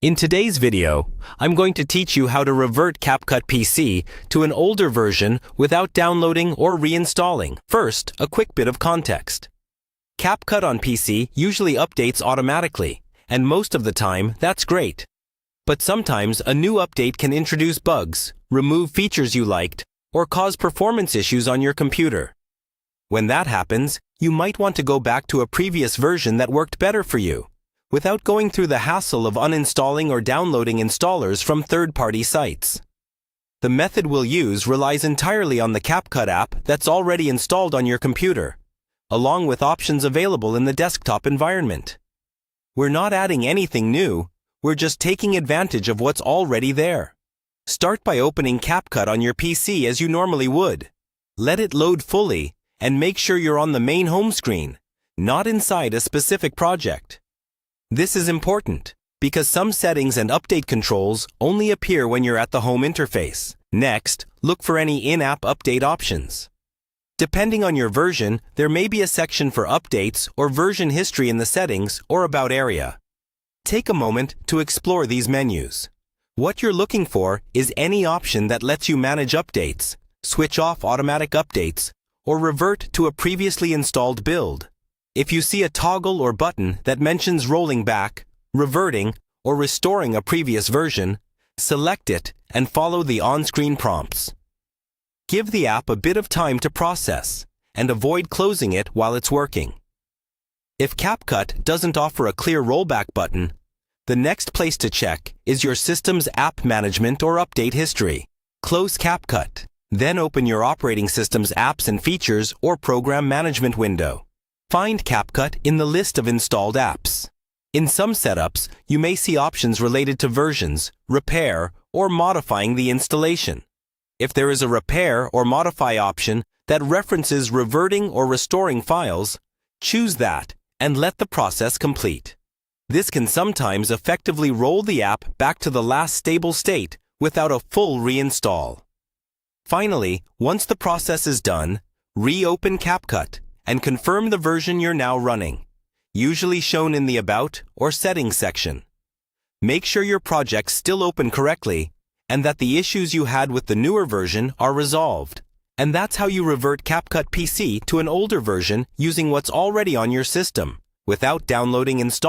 In today's video, I'm going to teach you how to revert Capcut PC to an older version without downloading or reinstalling. First, a quick bit of context. Capcut on PC usually updates automatically, and most of the time, that's great. But sometimes a new update can introduce bugs, remove features you liked, or cause performance issues on your computer. When that happens, you might want to go back to a previous version that worked better for you, without going through the hassle of uninstalling or downloading installers from third-party sites. The method we'll use relies entirely on the Capcut app that's already installed on your computer, along with options available in the desktop environment. We're not adding anything new, we're just taking advantage of what's already there. Start by opening Capcut on your PC as you normally would. Let it load fully, and make sure you're on the main home screen, not inside a specific project. This is important, because some settings and update controls only appear when you're at the home interface. Next, look for any in-app update options. Depending on your version, there may be a section for updates or version history in the settings or about area. Take a moment to explore these menus. What you're looking for is any option that lets you manage updates, switch off automatic updates, or revert to a previously installed build. If you see a toggle or button that mentions rolling back, reverting, or restoring a previous version, select it and follow the on-screen prompts. Give the app a bit of time to process, and avoid closing it while it's working. If Capcut doesn't offer a clear rollback button, the next place to check is your system's app management or update history. Close Capcut, then open your operating system's apps and features or program management window. Find Capcut in the list of installed apps. In some setups, you may see options related to versions, repair, or modifying the installation. If there is a repair or modify option that references reverting or restoring files, choose that and let the process complete. This can sometimes effectively roll the app back to the last stable state without a full reinstall. Finally, once the process is done, reopen Capcut and confirm the version you're now running, usually shown in the About or Settings section. Make sure your project's still open correctly and that the issues you had with the newer version are resolved. And that's how you revert Capcut PC to an older version using what's already on your system, without downloading install.